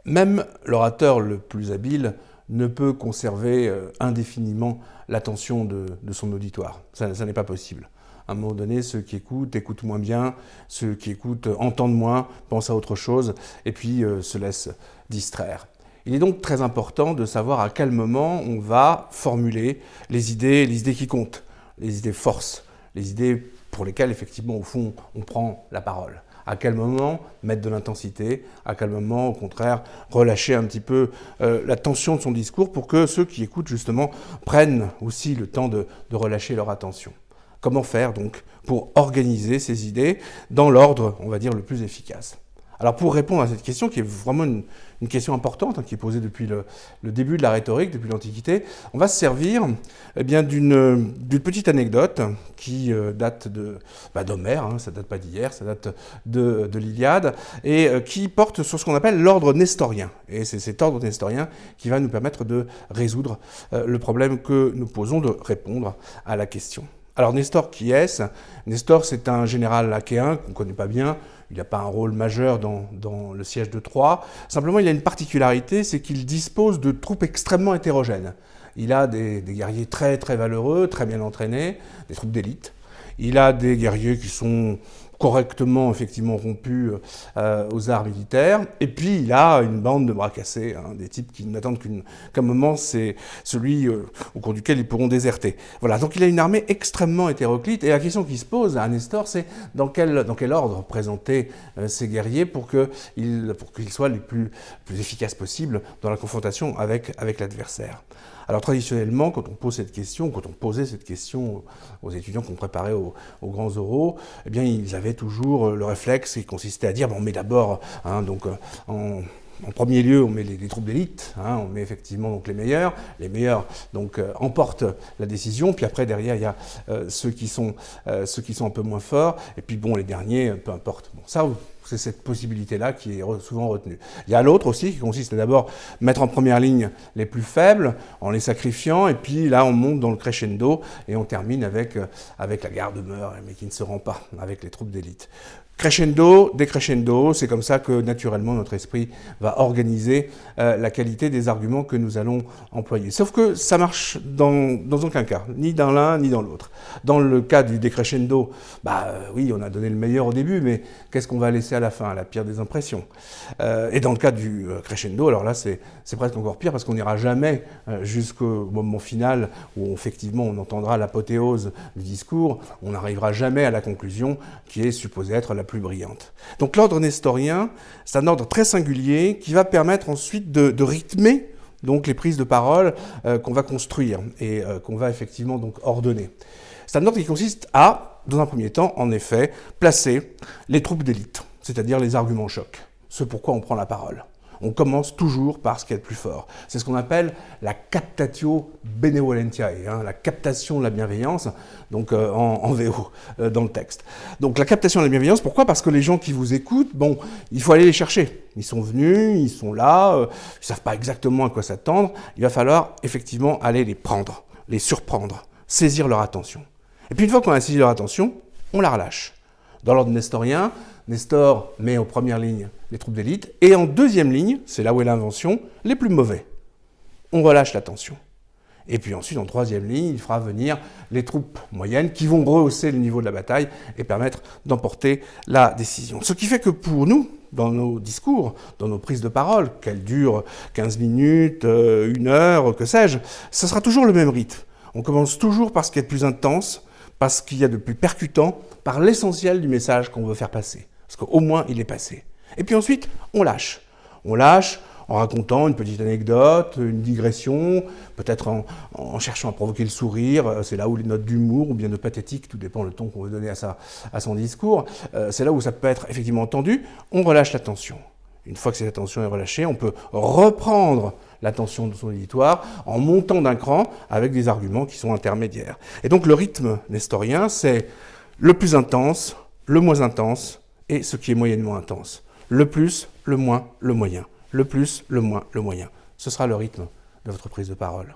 Même l'orateur le plus habile ne peut conserver indéfiniment l'attention de son auditoire. Ça n'est pas possible. À un moment donné, ceux qui écoutent moins bien, ceux qui écoutent entendent moins, pensent à autre chose, et puis se laissent distraire. Il est donc très important de savoir à quel moment on va formuler les idées qui comptent, les idées forces, les idées pour lesquelles, effectivement, au fond, on prend la parole. À quel moment mettre de l'intensité, à quel moment, au contraire, relâcher un petit peu la tension de son discours pour que ceux qui écoutent, justement, prennent aussi le temps de relâcher leur attention. Comment faire, donc, pour organiser ces idées dans l'ordre, on va dire, le plus efficace? Alors, pour répondre à cette question, qui est vraiment une question importante, qui est posée depuis le début de la rhétorique, depuis l'Antiquité, on va se servir d'une petite anecdote qui date d'Homère, ça date pas d'hier, ça date de l'Iliade, et qui porte sur ce qu'on appelle l'ordre nestorien. Et c'est cet ordre nestorien qui va nous permettre de résoudre le problème que nous posons, de répondre à la question. Alors Nestor, qui est-ce? Nestor, c'est un général achéen qu'on ne connaît pas bien. Il n'a pas un rôle majeur dans le siège de Troie. Simplement, il a une particularité, c'est qu'il dispose de troupes extrêmement hétérogènes. Il a des guerriers très très valeureux, très bien entraînés, des troupes d'élite. Il a des guerriers qui sont correctement, effectivement, rompus aux arts militaires. Et puis, il a une bande de bras cassés, des types qui n'attendent qu'un moment, c'est celui au cours duquel ils pourront déserter. Voilà, donc il a une armée extrêmement hétéroclite. Et la question qui se pose à Nestor, c'est dans quel ordre présenter ces guerriers pour qu'ils soient les plus efficaces possibles dans la confrontation avec l'adversaire. Alors traditionnellement, quand on posait cette question aux étudiants qu'on préparait aux grands oraux, eh bien ils avaient toujours le réflexe qui consistait à dire bon, on met d'abord, en premier lieu, on met les troupes d'élite, on met effectivement donc les meilleurs donc emportent la décision, puis après derrière il y a ceux qui sont un peu moins forts, et puis bon les derniers, peu importe. Bon, ça, c'est cette possibilité-là qui est souvent retenue. Il y a l'autre aussi qui consiste à d'abord mettre en première ligne les plus faibles en les sacrifiant, et puis là on monte dans le crescendo et on termine avec la garde-meuble, mais qui ne se rend pas, avec les troupes d'élite. Crescendo, décrescendo, c'est comme ça que naturellement notre esprit va organiser la qualité des arguments que nous allons employer. Sauf que ça marche dans aucun cas, ni dans l'un ni dans l'autre. Dans le cas du décrescendo, oui, on a donné le meilleur au début, mais qu'est-ce qu'on va laisser à la fin? La pire des impressions. Et dans le cas du crescendo, alors là c'est presque encore pire parce qu'on n'ira jamais jusqu'au moment final où effectivement on entendra l'apothéose du discours, on n'arrivera jamais à la conclusion qui est supposée être la plus brillante. Donc l'ordre nestorien, c'est un ordre très singulier qui va permettre ensuite de rythmer donc les prises de parole qu'on va construire et qu'on va effectivement donc ordonner. C'est un ordre qui consiste à, dans un premier temps, en effet, placer les troupes d'élite, c'est-à-dire les arguments chocs, ce pourquoi on prend la parole. On commence toujours par ce qui est le plus fort. C'est ce qu'on appelle la captatio benevolentiae, la captation de la bienveillance, donc en VO, dans le texte. Donc la captation de la bienveillance, pourquoi? Parce que les gens qui vous écoutent, bon, il faut aller les chercher. Ils sont venus, ils sont là, ils ne savent pas exactement à quoi s'attendre. Il va falloir effectivement aller les prendre, les surprendre, saisir leur attention. Et puis une fois qu'on a saisi leur attention, on la relâche. Dans l'ordre nestorien, Nestor met en première ligne les troupes d'élite, et en deuxième ligne, c'est là où est l'invention, les plus mauvais. On relâche la tension. Et puis ensuite, en troisième ligne, il fera venir les troupes moyennes qui vont rehausser le niveau de la bataille et permettre d'emporter la décision. Ce qui fait que pour nous, dans nos discours, dans nos prises de parole, qu'elles durent 15 minutes, 1 heure, que sais-je, ce sera toujours le même rythme. On commence toujours par ce qui est le plus intense, par ce qu'il y a de plus percutant, par l'essentiel du message qu'on veut faire passer. Parce qu'au moins, il est passé. Et puis ensuite, on lâche. On lâche en racontant une petite anecdote, une digression, peut-être en cherchant à provoquer le sourire. C'est là où les notes d'humour ou bien de pathétique, tout dépend le ton qu'on veut donner à son discours. C'est là où ça peut être effectivement tendu. On relâche la tension. Une fois que cette attention est relâchée, on peut reprendre l'attention de son auditoire en montant d'un cran avec des arguments qui sont intermédiaires. Et donc le rythme nestorien, c'est le plus intense, le moins intense et ce qui est moyennement intense. Le plus, le moins, le moyen. Le plus, le moins, le moyen. Ce sera le rythme de votre prise de parole.